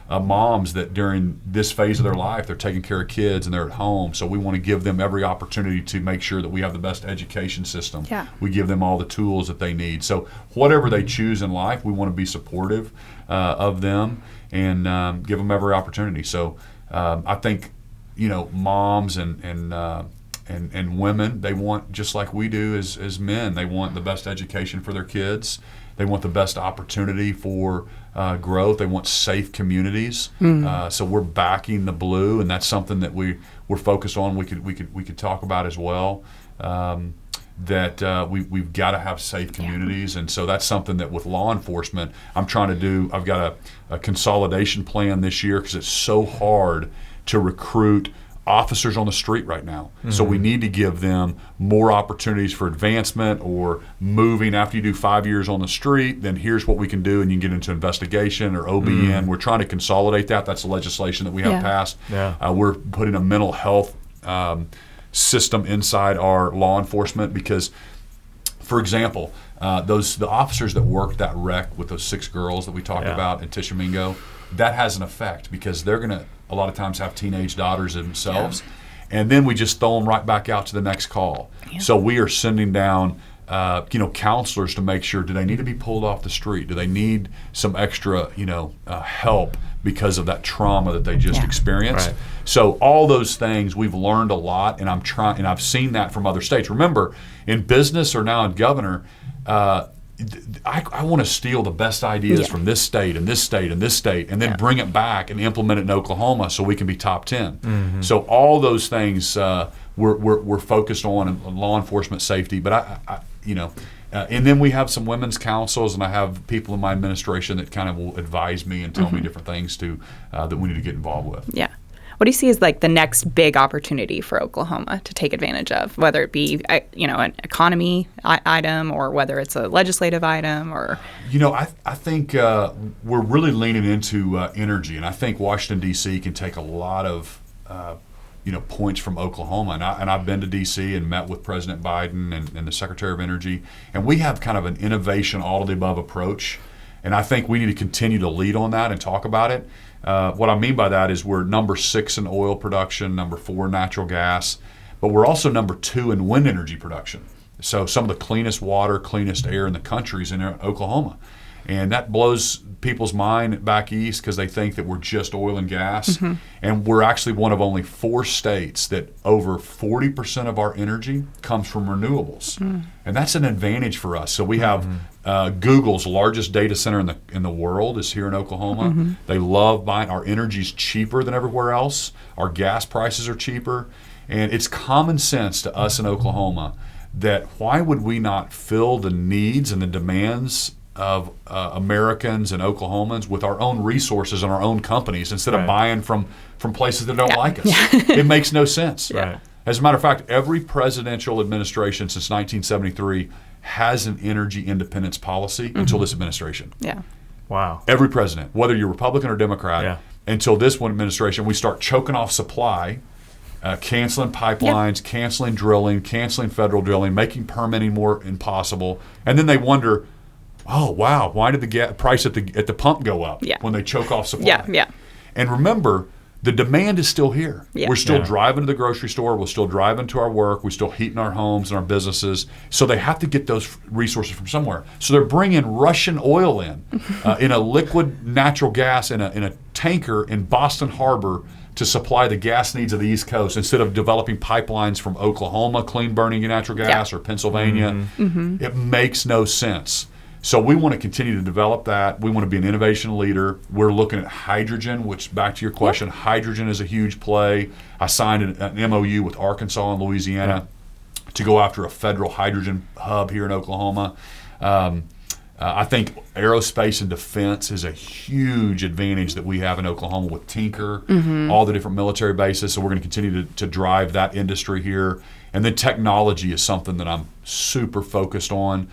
Speaker 2: moms that during this phase of their life, they're taking care of kids and they're at home. So we want to give them every opportunity to make sure that we have the best education system.
Speaker 3: Yeah.
Speaker 2: We give them all the tools that they need. So whatever they choose in life, we want to be supportive of them and give them every opportunity. So I think, moms and women, they want, just like we do as men, they want the best education for their kids. They want the best opportunity for growth. They want safe communities. So we're backing the blue, and that's something that we're focused on. We could talk about as well. That we've got to have safe communities, and so that's something that with law enforcement, I'm trying to do. I've got a consolidation plan this year because it's so hard to recruit officers on the street right now. So we need to give them more opportunities for advancement or moving. After you do 5 years on the street, then here's what we can do, and you can get into investigation or OBN. We're trying to consolidate that. That's the legislation that we have passed. We're putting a mental health system inside our law enforcement because, for example, the officers that worked that wreck with those 6 girls that we talked about in Tishomingo, that has an effect because they're going to a lot of times have teenage daughters themselves, and then we just throw them right back out to the next call. So we are sending down counselors to make sure, do they need to be pulled off the street? Do they need some extra help because of that trauma that they just experienced? Right. So all those things, we've learned a lot, and I've seen that from other states. Remember, in business or now in governor, I want to steal the best ideas from this state and this state and this state, and then bring it back and implement it in Oklahoma so we can be top 10. So all those things we're focused on in law enforcement safety. But and then we have some women's councils, and I have people in my administration that kind of will advise me and tell me different things that we need to get involved with.
Speaker 3: Yeah. What do you see as like the next big opportunity for Oklahoma to take advantage of, whether it be an economy item or whether it's a legislative item or?
Speaker 2: I think we're really leaning into energy, and I think Washington D.C. can take a lot of points from Oklahoma, and I've been to D.C. and met with President Biden and the Secretary of Energy, and we have kind of an innovation, all of the above approach, and I think we need to continue to lead on that and talk about it. What I mean by that is we're number 6 in oil production, number 4 in natural gas, but we're also number 2 in wind energy production. So some of the cleanest water, cleanest air in the country is in Oklahoma. And that blows people's mind back east because they think that we're just oil and gas. And we're actually one of only 4 states that over 40% of our energy comes from renewables. And that's an advantage for us. So we have Google's largest data center in the world is here in Oklahoma. They love buying. Our energy's cheaper than everywhere else. Our gas prices are cheaper. And it's common sense to us in Oklahoma that why would we not fill the needs and the demands of Americans and Oklahomans with our own resources and our own companies instead of buying from places that don't like us. It makes no sense. As a matter of fact, every presidential administration since 1973 has an energy independence policy until this administration.
Speaker 1: Wow.
Speaker 2: Every president, whether you're Republican or Democrat, until this one administration, we start choking off supply, canceling pipelines, canceling drilling, canceling federal drilling, making permitting more impossible, and then they wonder, oh wow, why did the price at the pump go up when they choke off supply? And remember, the demand is still here. We're still driving to the grocery store. We're still driving to our work. We're still heating our homes and our businesses. So they have to get those resources from somewhere. So they're bringing Russian oil in a liquid natural gas in a tanker in Boston Harbor to supply the gas needs of the East Coast instead of developing pipelines from Oklahoma, clean burning natural gas, or Pennsylvania. It makes no sense. So we want to continue to develop that. We want to be an innovation leader. We're looking at hydrogen, which, back to your question, hydrogen is a huge play. I signed an MOU with Arkansas and Louisiana to go after a federal hydrogen hub here in Oklahoma. I think aerospace and defense is a huge advantage that we have in Oklahoma with Tinker, all the different military bases. So we're going to continue to drive that industry here. And then technology is something that I'm super focused on.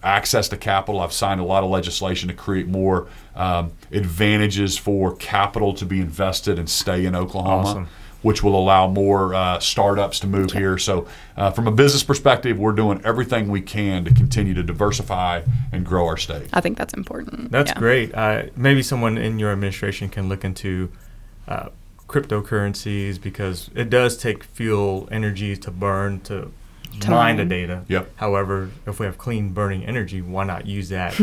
Speaker 2: Access to capital. I've signed a lot of legislation to create more advantages for capital to be invested and stay in Oklahoma, which will allow more startups to move here. So from a business perspective, we're doing everything we can to continue to diversify and grow our state.
Speaker 3: I think that's important.
Speaker 1: That's great. Maybe someone in your administration can look into cryptocurrencies, because it does take fuel energy to burn to mine the data. However, if we have clean burning energy, why not use that?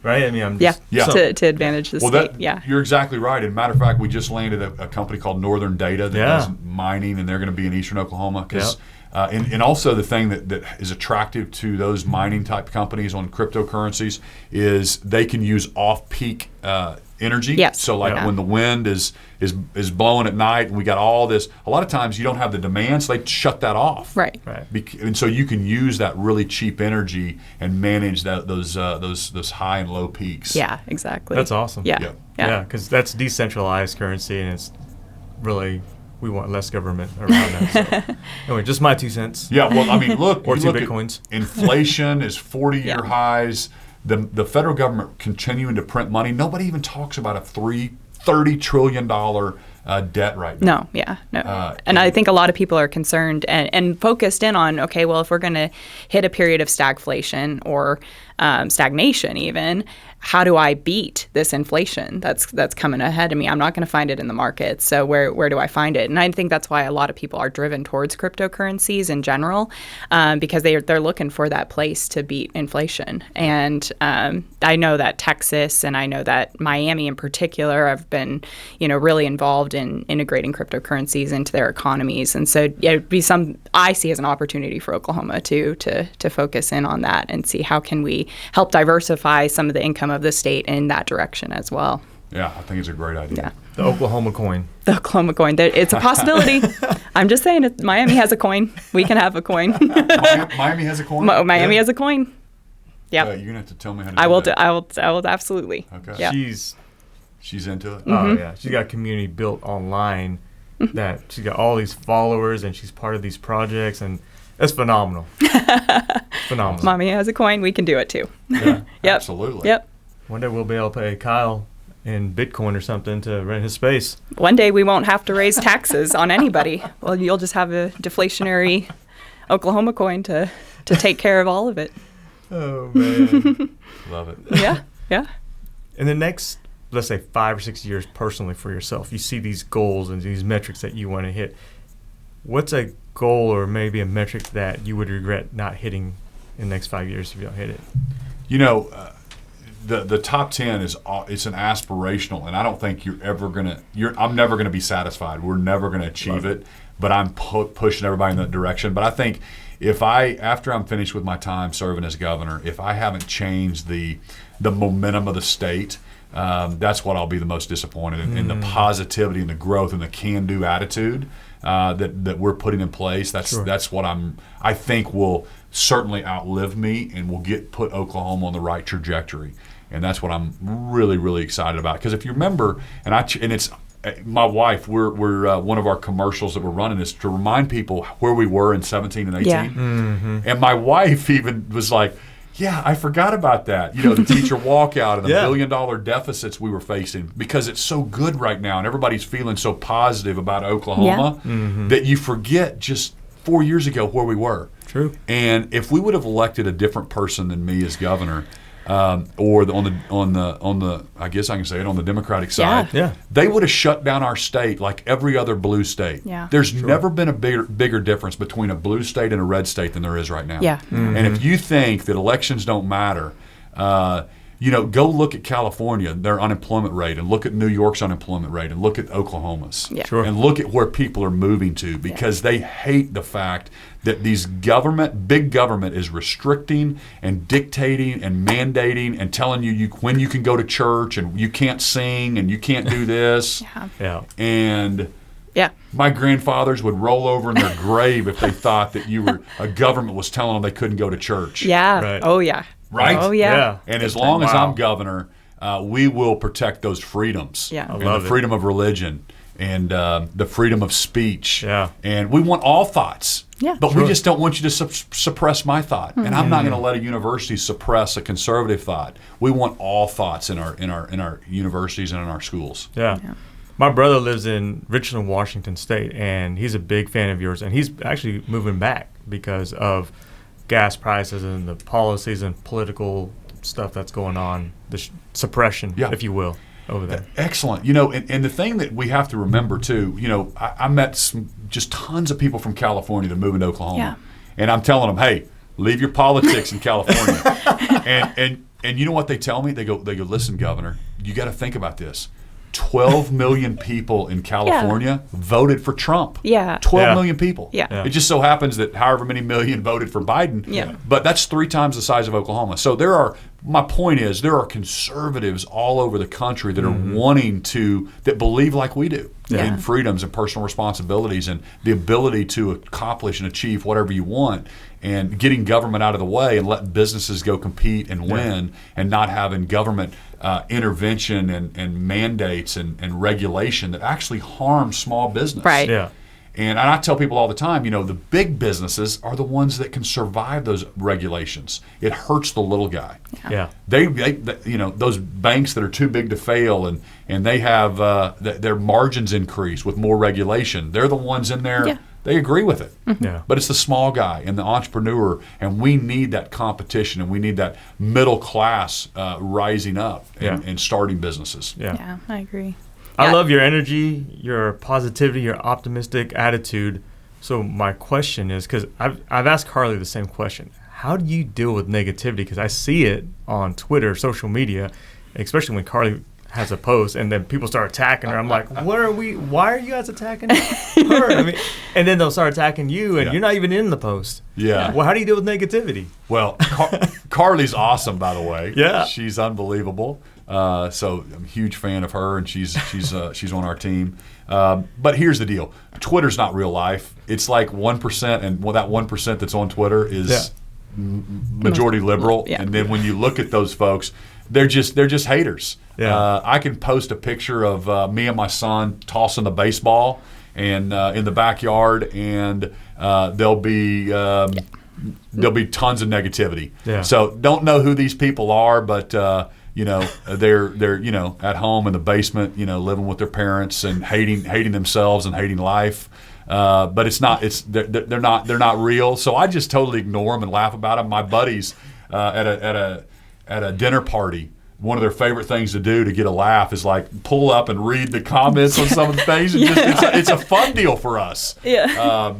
Speaker 1: Right? I mean, I'm just
Speaker 3: to advantage the state.
Speaker 2: You're exactly right. And matter of fact, we just landed a company called Northern Data that does mining, and they're going to be in eastern Oklahoma. And also the thing that is attractive to those mining type companies on cryptocurrencies is they can use off-peak energy. So when the wind is blowing at night and we got all this, a lot of times you don't have the demand, so they shut that off. And so you can use that really cheap energy and manage those high and low peaks.
Speaker 3: Exactly.
Speaker 1: That's awesome. Because that's decentralized currency, and it's really, we want less government around that. So. Anyway, just my 2 cents.
Speaker 2: Well, I mean, look,
Speaker 1: or 2
Speaker 2: look
Speaker 1: Bitcoins.
Speaker 2: Inflation is 40-year highs. The federal government continuing to print money. Nobody even talks about a $30 trillion debt right now.
Speaker 3: And I think a lot of people are concerned and focused in on, okay, well, if we're going to hit a period of stagflation or stagnation even, how do I beat this inflation that's coming ahead of me? I'm not going to find it in the market. So where do I find it? And I think that's why a lot of people are driven towards cryptocurrencies in general, because they're looking for that place to beat inflation. And I know that Texas and I know that Miami in particular have been, really involved in integrating cryptocurrencies into their economies. And so it'd be I see as an opportunity for Oklahoma to focus in on that and see how can we help diversify some of the income of the state in that direction as well.
Speaker 2: I think it's a great idea.
Speaker 1: The Oklahoma coin.
Speaker 3: The Oklahoma coin. It's a possibility. I'm just saying it. Miami has a coin. We can have a coin.
Speaker 2: Miami has a coin?
Speaker 3: Miami has a coin.
Speaker 2: You're going to have to tell me how to do that.
Speaker 3: I will absolutely.
Speaker 2: Okay. She's into it.
Speaker 1: Oh, yeah. She's got a community built online that she's got all these followers, and she's part of these projects, and it's phenomenal.
Speaker 3: Mommy has a coin. We can do it too.
Speaker 2: Absolutely.
Speaker 1: One day we'll be able to pay Kyle in Bitcoin or something to rent his space.
Speaker 3: One day we won't have to raise taxes on anybody. Well, you'll just have a deflationary Oklahoma coin to take care of all of it.
Speaker 1: Oh, man.
Speaker 2: Love it.
Speaker 3: Yeah.
Speaker 1: In the next, let's say, 5 or 6 years personally for yourself, you see these goals and these metrics that you want to hit. What's a goal or maybe a metric that you would regret not hitting in the next 5 years if you don't hit it?
Speaker 2: You know, the top 10 it's an aspirational, and I don't think I'm never gonna be satisfied. We're never gonna achieve it, but I'm pushing everybody in that direction. But I think after I'm finished with my time serving as governor, if I haven't changed the momentum of the state, that's what I'll be the most disappointed in the positivity and the growth and the can-do attitude that we're putting in place. That's what I think will certainly outlive me and will put Oklahoma on the right trajectory. And that's what I'm really, really excited about. Because if you remember, and it's my wife, we're one of our commercials that we're running is to remind people where we were in 17 and 18.
Speaker 3: Yeah.
Speaker 1: Mm-hmm.
Speaker 2: And my wife even was like, yeah, I forgot about that. You know, the teacher walkout and the $1 billion deficits we were facing, because it's so good right now and everybody's feeling so positive about Oklahoma that you forget just 4 years ago where we were.
Speaker 1: True.
Speaker 2: And if we would have elected a different person than me as governor, or on the I guess I can say it, on the Democratic side, they would have shut down our state like every other blue state.
Speaker 3: Yeah.
Speaker 2: There's never been a bigger difference between a blue state and a red state than there is right now.
Speaker 3: Yeah.
Speaker 1: Mm-hmm.
Speaker 2: And if you think that elections don't matter, go look at California, their unemployment rate, and look at New York's unemployment rate, and look at Oklahoma's, and look at where people are moving to, because they hate the fact that big government is restricting and dictating and mandating and telling you when you can go to church and you can't sing and you can't do this. And my grandfathers would roll over in their grave if they thought that a government was telling them they couldn't go to church.
Speaker 1: Right.
Speaker 3: Oh, yeah.
Speaker 2: Right?
Speaker 3: Oh, yeah.
Speaker 2: And as long as I'm governor, we will protect those freedoms.
Speaker 3: Yeah.
Speaker 2: And the freedom of religion and the freedom of speech.
Speaker 1: Yeah.
Speaker 2: And we want all thoughts.
Speaker 3: Yeah.
Speaker 2: But we just don't want you to suppress my thought. And I'm not going to let a university suppress a conservative thought. We want all thoughts in our universities and in our schools.
Speaker 1: Yeah. My brother lives in Richland, Washington State, and he's a big fan of yours. And he's actually moving back because of gas prices and the policies and political stuff that's going on, the suppression, if you will, over there.
Speaker 2: Excellent. And the thing that we have to remember too, I met just tons of people from California that move into Oklahoma, and I'm telling them, hey, leave your politics in California. and you know what they tell me? They go, listen, Governor, you got to think about this. 12 million people in California voted for Trump. 12 million people. It just so happens that however many million voted for Biden. But that's 3 times the size of Oklahoma. So my point is, there are conservatives all over the country that are wanting that believe like we do in freedoms and personal responsibilities and the ability to accomplish and achieve whatever you want, and getting government out of the way and letting businesses go compete and win, and not having government intervention and mandates and regulation that actually harm small business.
Speaker 3: Right.
Speaker 1: Yeah.
Speaker 2: And I tell people all the time, the big businesses are the ones that can survive those regulations. It hurts the little guy.
Speaker 1: Yeah.
Speaker 2: They those banks that are too big to fail and they have their margins increase with more regulation. They're the ones in there.
Speaker 3: Yeah.
Speaker 2: They agree with it.
Speaker 1: Yeah.
Speaker 2: But it's the small guy and the entrepreneur, and we need that competition, and we need that middle class rising up and starting businesses.
Speaker 3: Yeah, I agree.
Speaker 1: I love your energy, your positivity, your optimistic attitude. So my question is, because I've asked Carly the same question, how do you deal with negativity? Because I see it on Twitter, social media, especially when Carly has a post and then people start attacking her. I'm like, why are you guys attacking her? And then they'll start attacking you, and you're not even in the post.
Speaker 2: Yeah.
Speaker 1: Well, how do you deal with negativity?
Speaker 2: Well, Carly's awesome, by the way.
Speaker 1: Yeah.
Speaker 2: She's unbelievable. So I'm a huge fan of her, and she's on our team. But here's the deal: Twitter's not real life. It's like 1%, and that 1% that's on Twitter is majority liberal. Yeah. And then when you look at those folks, they're just haters. Yeah. I can post a picture of me and my son tossing the baseball and in the backyard, and there'll be tons of negativity. Yeah. So don't know who these people are, but they're at home in the basement, living with their parents and hating themselves and hating life. But they're not real. So I just totally ignore them and laugh about them. My buddies at a dinner party, one of their favorite things to do to get a laugh is like pull up and read the comments on some of the things. It's a fun deal for us.
Speaker 3: Yeah.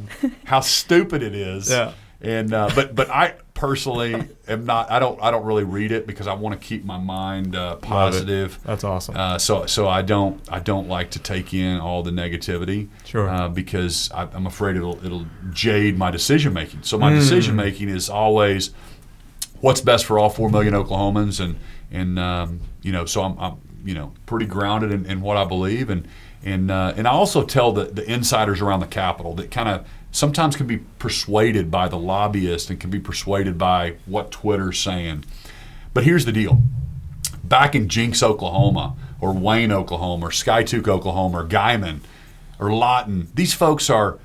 Speaker 2: How stupid it is. Yeah. And but I personally am not. I don't really read it because I want to keep my mind positive.
Speaker 1: That's awesome.
Speaker 2: So I don't like to take in all the negativity.
Speaker 1: Sure.
Speaker 2: Because I'm afraid it'll jade my decision making. So my decision making is always what's best for all 4 million Oklahomans, and so I'm pretty grounded in what I believe, and I also tell the insiders around the Capitol that kind of sometimes can be persuaded by the lobbyists and can be persuaded by what Twitter's saying. But here's the deal. Back in Jinx, Oklahoma, or Wayne, Oklahoma, or Skytook, Oklahoma, or Guyman, or Lawton, these folks are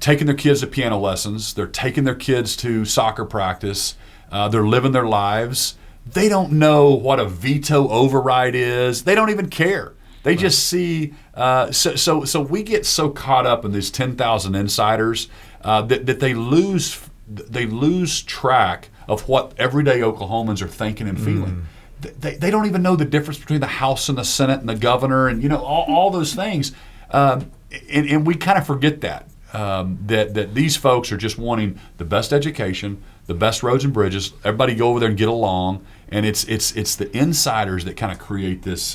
Speaker 2: taking their kids to piano lessons. They're taking their kids to soccer practice. They're living their lives. They don't know what a veto override is. They don't even care. They just see. So we get so caught up in these 10,000 insiders that they lose track of what everyday Oklahomans are thinking and feeling. They don't even know the difference between the House and the Senate and the governor and all those things. And we kind of forget that. That these folks are just wanting the best education, the best roads and bridges. Everybody go over there and get along, and it's the insiders that kind of create this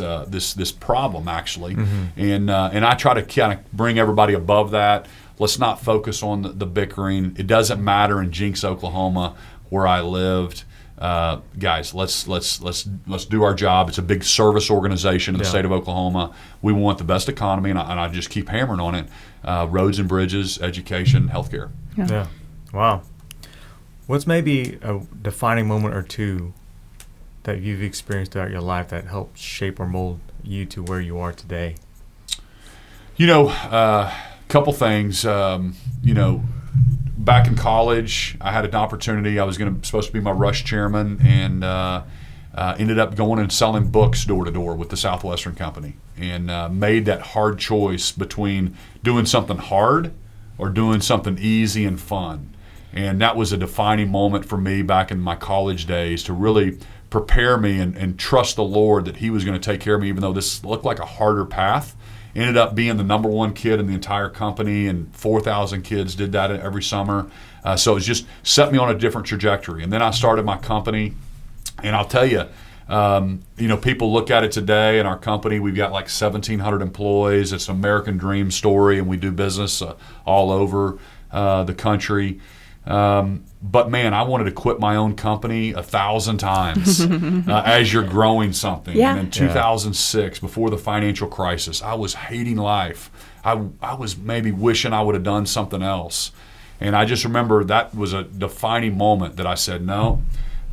Speaker 2: problem actually. And I try to kind of bring everybody above that. Let's not focus on the bickering. It doesn't matter in Jinx, Oklahoma, where I lived. Guys, let's do our job. It's a big service organization in the state of Oklahoma. We want the best economy, and I just keep hammering on it. Roads and bridges, education, healthcare.
Speaker 1: Yeah. Wow. What's maybe a defining moment or two that you've experienced throughout your life that helped shape or mold you to where you are today?
Speaker 2: Couple things. Back in college, I had an opportunity. I was supposed to be my rush chairman, and ended up going and selling books door to door with the Southwestern Company, and made that hard choice between doing something hard or doing something easy and fun. And that was a defining moment for me back in my college days to really prepare me and trust the Lord that He was going to take care of me, even though this looked like a harder path. Ended up being the number one kid in the entire company, and 4,000 kids did that every summer. So it just set me on a different trajectory. And then I started my company, and I'll tell you, people look at it today in our company. We've got like 1,700 employees. It's an American dream story, and we do business all over the country. But man, I wanted to quit my own company 1,000 times as you're growing something.
Speaker 3: Yeah.
Speaker 2: And in 2006, before the financial crisis, I was hating life. I was maybe wishing I would have done something else. And I just remember that was a defining moment that I said, no,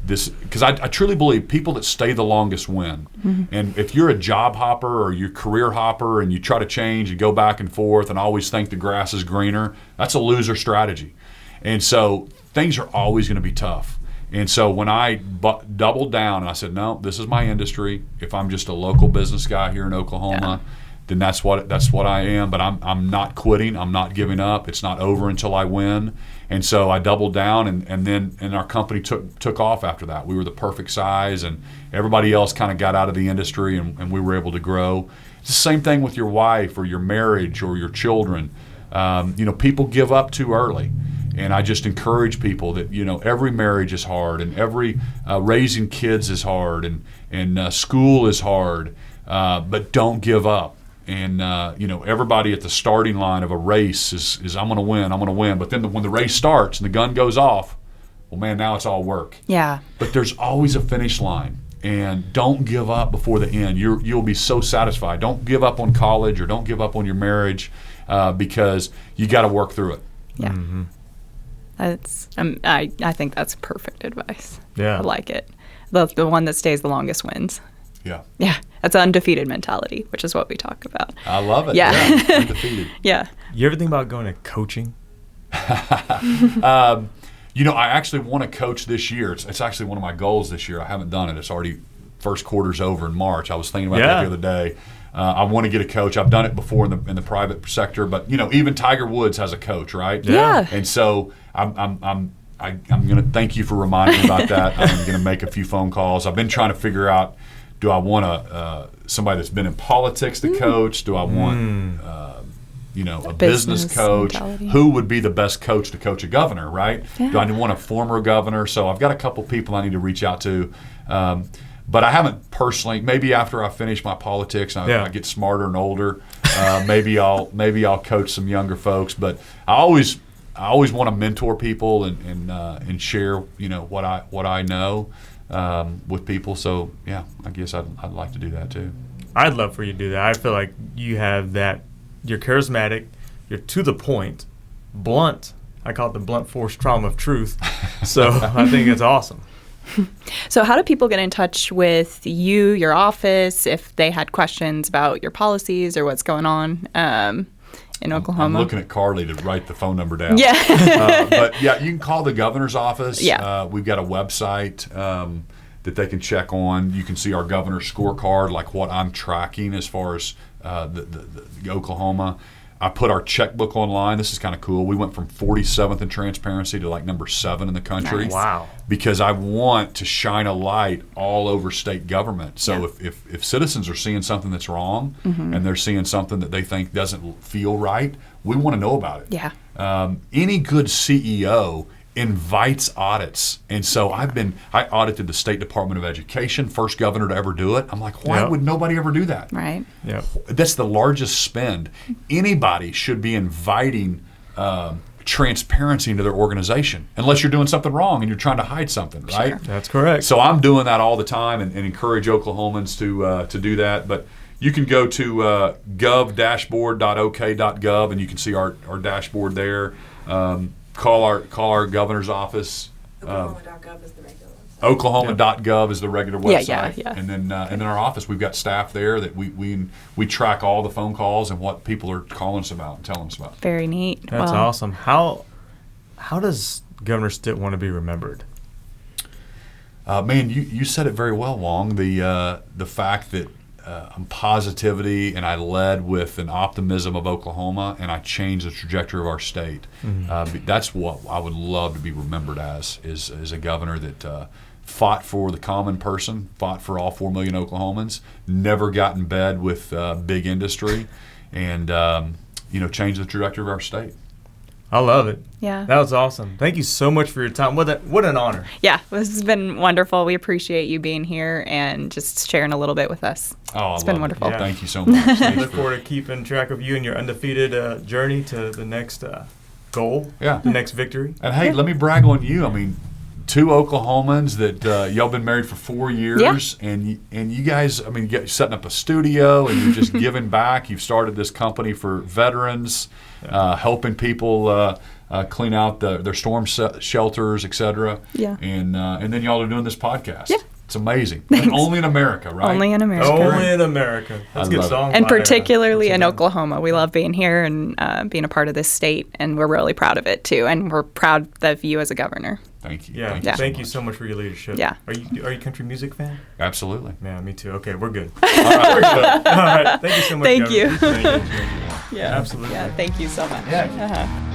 Speaker 2: because I truly believe people that stay the longest win. And if you're a job hopper or you're a career hopper and you try to change and go back and forth and always think the grass is greener, that's a loser strategy. And so things are always going to be tough. And so when I doubled down and I said, no, this is my industry. If I'm just a local business guy here in Oklahoma, then that's what I am. But I'm not quitting. I'm not giving up. It's not over until I win. And so I doubled down, and our company took off after that. We were the perfect size, and everybody else kind of got out of the industry, and we were able to grow. It's the same thing with your wife or your marriage or your children. People give up too early. And I just encourage people that, every marriage is hard, and every raising kids is hard, and school is hard, but don't give up. And, everybody at the starting line of a race is I'm going to win. But then when the race starts and the gun goes off, well, man, now it's all work.
Speaker 3: Yeah.
Speaker 2: But there's always a finish line. And don't give up before the end. You'll be so satisfied. Don't give up on college or don't give up on your marriage because you got to work through it.
Speaker 3: Yeah. Mm-hmm. I think that's perfect advice.
Speaker 1: Yeah.
Speaker 3: I like it. The one that stays the longest wins.
Speaker 2: Yeah.
Speaker 3: Yeah. That's an undefeated mentality, which is what we talk about.
Speaker 2: I love it.
Speaker 3: Yeah.
Speaker 2: Undefeated.
Speaker 3: Yeah.
Speaker 1: You ever think about going to coaching?
Speaker 2: I actually want to coach this year. It's actually one of my goals this year. I haven't done it. It's already first quarter's over in March. I was thinking about that the other day. I want to get a coach. I've done it before in the private sector, but even Tiger Woods has a coach, right?
Speaker 3: Yeah.
Speaker 2: And so I'm going to thank you for reminding me about that. I'm going to make a few phone calls. I've been trying to figure out, do I want somebody that's been in politics to coach? Do I want a business coach?
Speaker 3: Mentality.
Speaker 2: Who would be the best coach to coach a governor, right?
Speaker 3: Yeah.
Speaker 2: Do I want a former governor? So I've got a couple people I need to reach out to. But I haven't personally. Maybe after I finish my politics and I get smarter and older, maybe I'll coach some younger folks. But I always want to mentor people and share what I know with people. So yeah, I guess I'd like to do that too.
Speaker 1: I'd love for you to do that. I feel like you have that. You're charismatic. You're to the point, blunt. I call it the blunt force trauma of truth. So I think it's awesome.
Speaker 3: So how do people get in touch with you, your office, if they had questions about your policies or what's going on in Oklahoma?
Speaker 2: I'm looking at Carly to write the phone number down.
Speaker 3: Yeah.
Speaker 2: But yeah, you can call the governor's office.
Speaker 3: Yeah.
Speaker 2: We've got a website that they can check on. You can see our governor's scorecard, like what I'm tracking as far as the Oklahoma. I put our checkbook online. This is kind of cool. We went from 47th in transparency to like number 7 in the country.
Speaker 3: Nice.
Speaker 1: Wow.
Speaker 2: Because I want to shine a light all over state government. So if citizens are seeing something that's wrong and they're seeing something that they think doesn't feel right, we want to know about it.
Speaker 3: Yeah.
Speaker 2: Any good CEO invites audits. And so I audited the State Department of Education, first governor to ever do it. I'm like, why would nobody ever do that?
Speaker 3: Right.
Speaker 1: Yeah.
Speaker 2: That's the largest spend. Anybody should be inviting transparency into their organization, unless you're doing something wrong and you're trying to hide something, right?
Speaker 3: Sure.
Speaker 1: That's correct.
Speaker 2: So I'm doing that all the time and encourage Oklahomans to do that. But you can go to gov-dashboard.ok.gov and you can see our dashboard there. Call our governor's office.
Speaker 4: Oklahoma.gov is the regular website.
Speaker 2: Oklahoma.gov is the regular website.
Speaker 3: Yeah.
Speaker 2: And then our office, we've got staff there that we track all the phone calls and what people are calling us about and telling us about.
Speaker 3: Very neat.
Speaker 1: That's awesome. How does Governor Stitt want to be remembered?
Speaker 2: Man, you said it very well, Wong. The fact that I'm positivity and I led with an optimism of Oklahoma and I changed the trajectory of our state. That's what I would love to be remembered as, is a governor that fought for the common person, fought for all 4 million Oklahomans, never got in bed with big industry, and changed the trajectory of our state.
Speaker 1: I love it.
Speaker 3: Yeah.
Speaker 1: That was awesome. Thank you so much for your time. What an honor.
Speaker 3: Yeah, this has been wonderful. We appreciate you being here and just sharing a little bit with us.
Speaker 2: Oh,
Speaker 3: It's been wonderful.
Speaker 1: Yeah.
Speaker 2: Thank you so much.
Speaker 1: I look forward to keeping track of you and your undefeated journey to the next goal, the next victory.
Speaker 2: And hey, let me brag on you. I mean, 2 Oklahomans that y'all been married for 4 years, and you guys, I mean, you're setting up a studio and you're just giving back. You've started this company for veterans, helping people clean out their storm shelters, etc.
Speaker 3: Yeah.
Speaker 2: And then y'all are doing this podcast.
Speaker 3: Yeah.
Speaker 2: It's amazing. And only in America, right?
Speaker 3: Only in America.
Speaker 1: Only in America. That's a good
Speaker 2: love it.
Speaker 1: song.
Speaker 3: And
Speaker 1: by,
Speaker 3: particularly
Speaker 1: what's
Speaker 3: in
Speaker 1: her name?
Speaker 3: Oklahoma. We love being here and being a part of this state, and we're really proud of it, too. And we're proud of you as a governor.
Speaker 2: Thank you.
Speaker 1: Yeah. Thank you so much for your leadership.
Speaker 3: Yeah.
Speaker 1: Are you a country music fan?
Speaker 2: Absolutely.
Speaker 1: Yeah, me too. Okay, we're good. All right. Thank you so much.
Speaker 3: Thank
Speaker 1: Governor.
Speaker 3: you.
Speaker 1: Thank you.
Speaker 3: Yeah.
Speaker 1: Absolutely.
Speaker 3: Yeah, thank you so much.
Speaker 2: Yeah.
Speaker 3: Uh-huh.